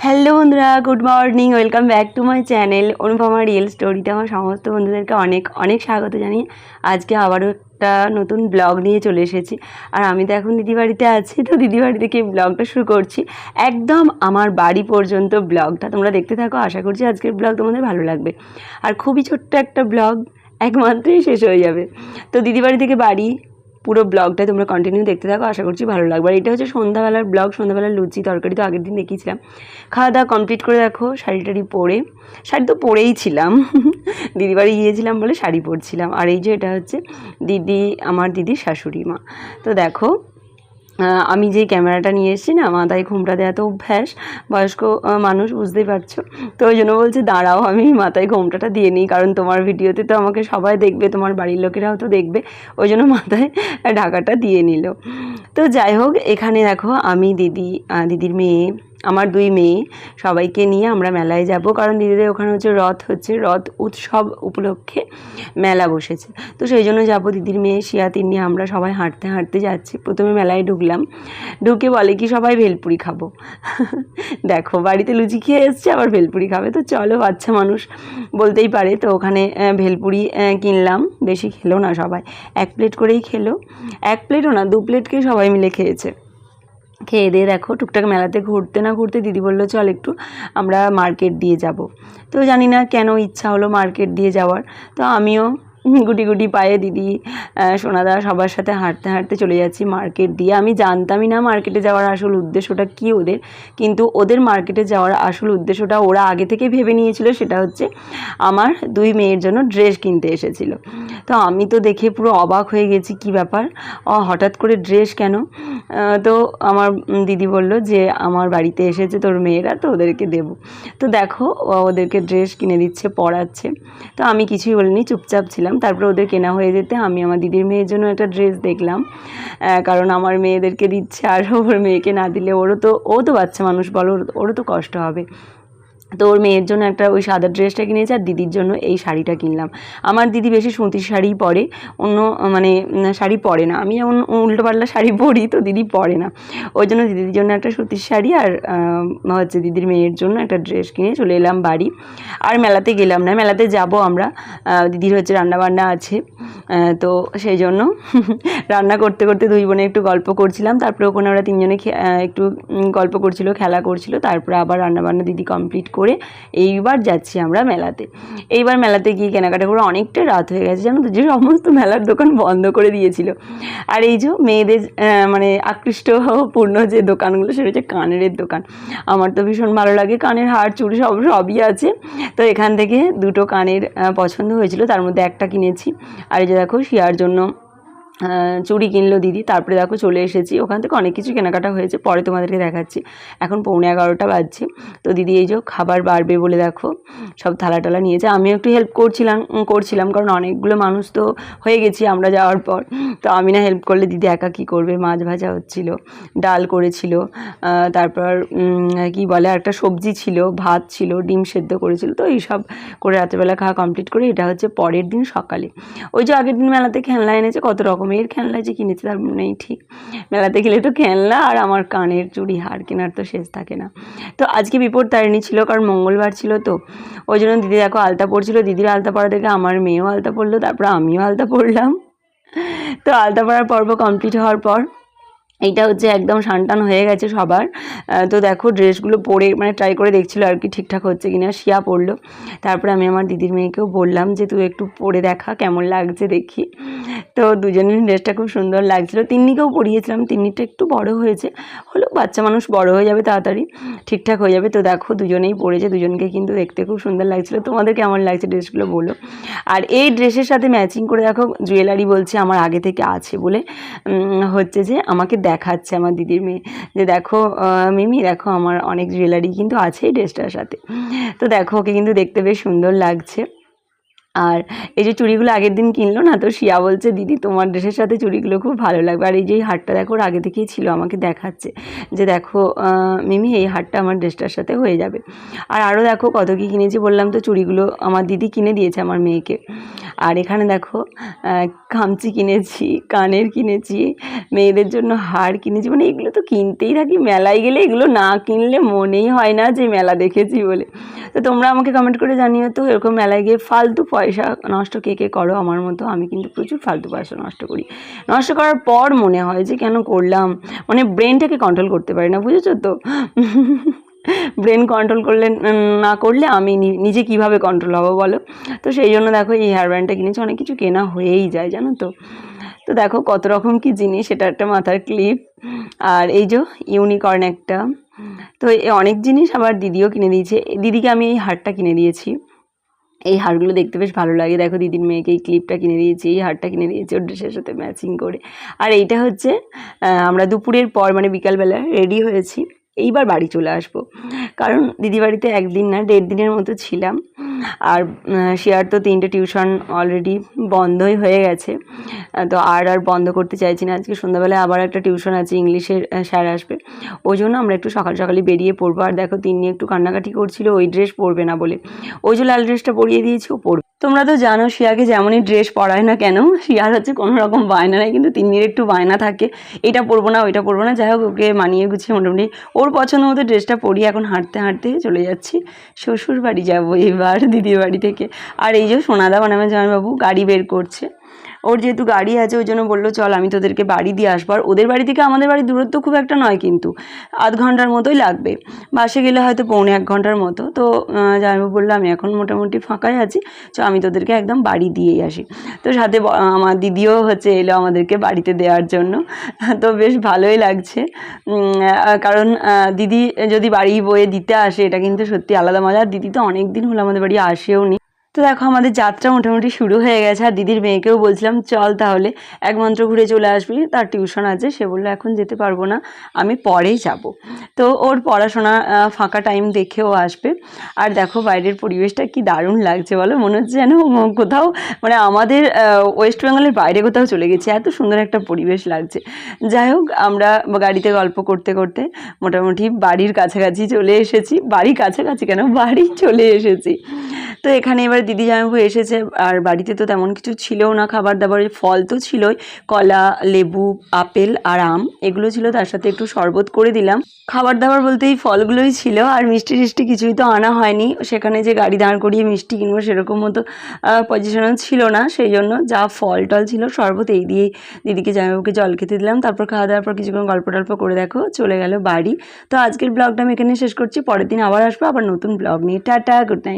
Hello বন্ধুরা, good morning, welcome back to my channel Anupama real স্টোরিতে আমার সমস্ত বন্ধুদেরকে অনেক অনেক স্বাগত জানিয়ে আজকে আবারও একটা নতুন ব্লগ নিয়ে চলে এসেছি। আর আমি তো এখন দিদি বাড়িতে আছি, তো দিদি বাড়ি থেকে ব্লগটা শুরু করছি একদম আমার বাড়ি পর্যন্ত। ব্লগটা তোমরা দেখতে থাকো, আশা করছি আজকের ব্লগ তোমাদের ভালো লাগবে। আর খুবই ছোট্ট একটা ব্লগ, একমাত্রই শেষ হয়ে যাবে। তো দিদি বাড়ি থেকে বাড়ি পুরো ব্লগটা তোমরা কন্টিনিউ দেখতে থাকো, আশা করছি ভালো লাগবে। আর এটা হচ্ছে সন্ধ্যাবেলার ব্লগ, সন্ধ্যাবেলার লুচি তরকারি তো আগের দিন দেখিয়েছিলাম। খাওয়া দাওয়া কমপ্লিট করে দেখো শাড়ি টাড়ি পরে, শাড়ি তো পরেই ছিলাম দিদি বাড়ি গিয়েছিলাম বলে শাড়ি পরছিলাম। আর এই যে এটা হচ্ছে দিদি, আমার দিদির শাশুড়ি মা। তো দেখো আমি যেই ক্যামেরাটা নিয়ে এসেছি না, মাথায় ঘোমটা দেওয়া তো অভ্যাস, বয়স্ক মানুষ বুঝতেই পারছো। তো ওই জন্য বলছে দাঁড়াও আমি মাথায় ঘোমটাটা দিয়ে নিই, কারণ তোমার ভিডিওতে তো আমাকে সবাই দেখবে, তোমার বাড়ির লোকেরাও তো দেখবে, ওই জন্য মাথায় ঢাকাটা দিয়ে নিল। তো যাই হোক, এখানে দেখো আমি দিদির মেয়ে, আমার দুই মেয়ে, সবাইকে নিয়ে আমরা মেলায় যাব, কারণ দিদিদের ওখানে হচ্ছে রথ উৎসব উপলক্ষে মেলা বসেছে। তো সেই জন্য যাবো, দিদির মেয়ে শিয়াতিন নিয়ে আমরা সবাই হাঁটতে হাঁটতে যাচ্ছি। প্রথমে মেলায় ঢুকলাম, ঢুকে বলে কি সবাই ভেলপুরি খাবো দেখো বাড়িতে লুচি খেয়ে এসছে আবার ভেলপুরি খাবে, তো চলো বাচ্চা মানুষ বলতেই পারে। তো ওখানে ভেলপুরি কিনলাম, বেশি খেলো না সবাই, 1 প্লেট করেই খেলো, 1 প্লেটও না 2 প্লেটকেই সবাই মিলে খেয়েছে। খেয়ে দিয়ে দেখো টুকটাক মেলাতে ঘুরতে না ঘুরতে দিদি বললো চল একটু আমরা মার্কেট দিয়ে যাব। তো জানি না কেন ইচ্ছা হলো মার্কেট দিয়ে যাওয়ার, তো আমিও গুটি গুটি পায়ে দিদি, সোনাদা সবার সাথে হাঁটতে হাঁটতে চলে যাচ্ছি মার্কেট দিয়ে। আমি জানতামই না মার্কেটে যাওয়ার আসল উদ্দেশ্যটা কী ওদের, কিন্তু ওদের মার্কেটে যাওয়ার আসল উদ্দেশ্যটা ওরা আগে থেকে ভেবে নিয়েছিল, সেটা হচ্ছে আমার 2 মেয়ের জন্য ড্রেস কিনতে এসেছিলো। তো আমি তো দেখে পুরো অবাক হয়ে গেছি, কি ব্যাপার, হঠাৎ করে ড্রেস কেন? তো আমার দিদি বলল যে আমার বাড়িতে এসেছে তোর মেয়েরা, তো ওদেরকে দেবো। তো দেখো ওদেরকে ড্রেস কিনে দিচ্ছে, পরাচ্ছে। তো আমি কিছুই বলিনি, চুপচাপ ছিলাম। তারপরে ওদের কেনা হয়ে যেতে আমি আমার দিদির মেয়ের জন্য একটা ড্রেস দেখলাম, কারণ আমার মেয়েদেরকে দিচ্ছে, আর ওর মেয়েকে না দিলে ও তো বাচ্চা মানুষ, বলো, ওরও তো কষ্ট হবে। তো ওর মেয়ের জন্য একটা ওই সাদা ড্রেসটা কিনেছে, আর দিদির জন্য এই শাড়িটা কিনলাম। আমার দিদি বেশি সুতির শাড়িই পরে, অন্য মানে শাড়ি পরে না। আমি যেমন উল্টোপাল্টা শাড়ি পরি, তো দিদি পরে না, ওই জন্য দিদির জন্য একটা সুতির শাড়ি আর হচ্ছে দিদির মেয়ের জন্য একটা ড্রেস কিনে চলে এলাম বাড়ি। আর মেলাতে গেলাম না, মেলাতে যাব আমরা, দিদির হচ্ছে রান্নাবান্না আছে, তো সেই জন্য রান্না করতে করতে 2 বোনে একটু গল্প করছিলাম। তারপরে ওখানে ওরা 3 জনে একটু গল্প করছিল, খেলা করছিল। তারপরে আবার রান্নাবান্না দিদি কমপ্লিট করে এইবার যাচ্ছি আমরা মেলাতে। এইবার মেলাতে গিয়ে কেনাকাটা করে অনেকটা রাত হয়ে গেছে, জানো তো, যে সমস্ত মেলার দোকান বন্ধ করে দিয়েছিল। আর এই যে মেয়েদের মানে আকৃষ্টপূর্ণ যে দোকানগুলো, সেটা হচ্ছে কানের দোকান। আমার তো ভীষণ ভালো লাগে, কানের হার চুড়ি সবই আছে। তো এখান থেকে 2টো কানের পছন্দ হয়েছিল, তার মধ্যে একটা কিনেছি। আর এই যে দেখো শিয়ার জন্য চুড়ি কিনলো দিদি। তারপরে দেখো চলে এসেছি, ওখান থেকে অনেক কিছু কেনাকাটা হয়েছে, পরে তোমাদেরকে দেখাচ্ছি। এখন 11:15 বাজছে। তো দিদি এই যে খাবার বাড়বে বলে দেখো সব থালা টালা নিয়েছে, আমিও একটু হেল্প করছিলাম, কারণ অনেকগুলো মানুষ তো হয়ে গেছি আমরা যাওয়ার পর। তো আমি না হেল্প করলে দিদি একা কী করবে। মাছ ভাজা হচ্ছিল, ডাল করেছিল, তারপর কি বলে একটা সবজি ছিল, ভাত ছিল, ডিম সেদ্ধ করেছিল। তো এইসব করে রাত্রেবেলা খাওয়া কমপ্লিট করে এটা হচ্ছে পরের দিন সকালে। ওই যে আগের দিন মেলাতে খেলনা এনেছে, কত রকমের খেলনা যে কিনেছে তার নেই ঠিক। মেলাতে গেলে তো খেলনা আর আমার কানের চুড়ি হার কেনার তো শেষ থাকে না। তো আজকে বিপত্তারিণী ছিল, কারণ মঙ্গলবার ছিল, তো ওই জন্য দিদি দেখো আলতা পড়ছিল। দিদির আলতা পরা দেখে আমার মেয়েও আলতা পরলো, তারপর আমিও আলতা পরলাম। তো আলতা পরার পর্ব কমপ্লিট হওয়ার পর এইটা হচ্ছে একদম সানটান হয়ে গেছে সবার। তো দেখো ড্রেসগুলো পরে মানে ট্রাই করে দেখছিলো আর কি ঠিকঠাক হচ্ছে কিনা। শিয়া পরলো, তারপরে আমি আমার দিদির মেয়েকেও বললাম যে তুই একটু পরে দেখা কেমন লাগছে দেখি। তো দুজনের ড্রেসটা খুব সুন্দর লাগছিলো। তিন্নিকেও পরিয়েছিলাম, তিন্নিটা একটু বড় হয়েছে, হলো বাচ্চা মানুষ, বড় হয়ে যাবে তাড়াতাড়ি, ঠিকঠাক হয়ে যাবে। তো দেখো দুজনেই পরেছে, দুজনকে কিন্তু দেখতে খুব সুন্দর লাগছিলো। তোমাদের কেমন লাগছে ড্রেসগুলো বলো। আর এই ড্রেসের সাথে ম্যাচিং করে দেখো জুয়েলারি বলছে আমার আগে থেকে আছে বলে, হচ্ছে যে আমাকে দেখাচ্ছে আমার দিদির মেয়ে যে দেখো মিমি দেখো আমার অনেক জুয়েলারি কিন্তু আছে এই ড্রেসটার সাথে। তো দেখো ওকে কিন্তু দেখতে বেশ সুন্দর লাগছে। আর এই যে চুড়িগুলো আগের দিন কিনলো না, তো শিয়া বলছে দিদি তোমার ড্রেসের সাথে চুড়িগুলো খুব ভালো লাগবে। আর এই যে এই হারটা দেখো, ওর আগে থেকেই ছিল, আমাকে দেখাচ্ছে যে দেখো মিমি এই হারটা আমার ড্রেসটার সাথে হয়ে যাবে। আর আরও দেখো কত কী কিনেছি, বললাম তো চুড়িগুলো আমার দিদি কিনে দিয়েছে আমার মেয়েকে। আর এখানে দেখো খামচি কিনেছি, কানের কিনেছি, মেয়েদের জন্য হার কিনেছি, মানে এগুলো তো কিনতেই থাকি, মেলায় গেলে এগুলো না কিনলে মনেই হয় না যে মেলা দেখেছি বলে। তো তোমরা আমাকে কমেন্ট করে জানিও তো এরকম মেলায় গিয়ে ফালতু পয়সা নষ্ট কে কে করো আমার মতো। আমি কিন্তু প্রচুর ফালতু পয়সা নষ্ট করি, নষ্ট করার পর মনে হয় যে কেন করলাম, মানে ব্রেনটাকে কন্ট্রোল করতে পারি না, বুঝেছো তো। ব্রেন কন্ট্রোল করলে না করলে আমি নিজে কিভাবে কন্ট্রোল হবো বলো। তো সেই জন্য দেখো এই হেয়ার ব্যান্ডটা কিনেছি, অনেক কিছু কেনা হয়েই যায় জানো তো। তো দেখো কত রকম কি জিনিস, এটা একটা মাথার ক্লিপ, আর এই যে ইউনিকর্ন একটা। তো অনেক জিনিস আবার দিদিও কিনে দিয়েছে, দিদিকে আমি এই হারটা কিনে দিয়েছি। এই হারগুলো দেখতে বেশ ভালো লাগে, দেখো দিদির মেয়েকে এই ক্লিপটা কিনে দিয়েছি, এই হারটা কিনে দিয়েছি ওর ড্রেসের সাথে ম্যাচিং করে। আর এইটা হচ্ছে আমরা দুপুরের পর মানে বিকালবেলা রেডি হয়েছি, এইবার বাড়ি চলে আসবো, কারণ দিদি বাড়িতে একদিন না 1.5 দিনের মতো ছিলাম। আর শেয়ার তো 3টে টিউশন অলরেডি বন্ধই হয়ে গেছে, তো আর বন্ধ করতে চাইছি না। আজকে সন্ধ্যাবেলায় আবার একটা টিউশন আছে, ইংলিশের স্যার আসবে, ওই জন্য আমরা একটু সকাল সকালই বেরিয়ে পড়বো। আর দেখো তিন্নি একটু কান্নাকাটি করছিল ওই ড্রেস পরবে না বলে, ওই যে লাল ড্রেসটা পরিয়ে দিয়েছি ও পরবে। তোমরা তো জানো শিয়াকে যেমনই ড্রেস পরায় না কেন, শিয়ার হচ্ছে কোনো রকম বায়না নেই, কিন্তু তিন্নির একটু বায়না থাকে, এটা পরবো না ওইটা পরবো না। যাই হোক ওকে মানিয়ে গুছিয়ে মোটামুটি ওর পছন্দ মতো ড্রেসটা পরিয়ে এখন হাঁটতে হাঁটতে চলে যাচ্ছি শ্বশুর বাড়ি যাবো এবার দিদির বাড়ি থেকে। আর এই যে সোনাদা মানে আমার জামাইবাবু গাড়ি বের করছে, ওর যেহেতু গাড়ি আছে ওই জন্য বললো চল আমি তোদেরকে বাড়ি দিয়ে আসবো। আর ওদের বাড়ি থেকে আমাদের বাড়ির দূরত্ব খুব একটা নয়, কিন্তু আধ ঘন্টার মতোই লাগবে, বাসে গেলে হয়তো 1.25 ঘন্টার মতো। তো জামাইবাবু বললো আমি এখন মোটামুটি ফাঁকাই আছি, তো আমি তোদেরকে একদম বাড়ি দিয়েই আসি। তো সাথে আমার দিদিও হচ্ছে এলো আমাদেরকে বাড়িতে দেওয়ার জন্য, তো বেশ ভালোই লাগছে, কারণ দিদি যদি বাড়ি বয়ে দিতে আসে এটা কিন্তু সত্যি আলাদা মজা। আর দিদি তো অনেক দিন হলো আমাদের বাড়ি আসেও নি। তো দেখো আমাদের যাত্রা মোটামুটি শুরু হয়ে গেছে। আর দিদির মেয়েকেও বলছিলাম চল তাহলে এক মন্ত্র ঘুরে চলে আসবি, তার টিউশন আছে। সে বললো এখন যেতে পারবো না, আমি পরেই যাব। তো ওর পড়াশোনা ফাঁকা টাইম দেখেও আসবে। আর দেখো বাইরের পরিবেশটা কি দারুণ লাগছে বলো, মনে হচ্ছে যেন কোথাও মানে আমাদের ওয়েস্ট বেঙ্গলের বাইরে কোথাও চলে গেছে, এত সুন্দর একটা পরিবেশ লাগছে। যাই হোক আমরা গাড়িতে গল্প করতে করতে মোটামুটি বাড়ির কাছাকাছি চলে এসেছি, বাড়ির কাছাকাছি কেন বাড়ি চলে এসেছি। তো এখানে এবার দিদি জামাইবাবু এসেছে, আর বাড়িতে তো তেমন কিছু ছিলও না খাবার দাবার, ফল তো ছিলই, কলা, লেবু, আপেল আর আম এগুলো ছিল, তার সাথে একটু শরবত করে দিলাম। খাবার দাবার বলতে এই ফলগুলোই ছিল, আর মিষ্টি টিষ্টি কিছুই তো আনা হয়নি, সেখানে যে গাড়ি দাঁড় করিয়ে মিষ্টি কিনবো সেরকম মতো পজিশনও ছিল না, সেই জন্য যা ফল টল ছিল শরবত এই দিয়েই দিদিকে জামাইবাবুকে জল খেতে দিলাম। তারপর খাওয়া দাওয়ার পর কিছুক্ষণ গল্প টল্প করে দেখো চলে গেল বাড়ি। তো আজকের ব্লগটা আমি এখানে শেষ করছি, পরের দিন আবার আসবো আবার নতুন ব্লগ নিয়ে। Tata, good night.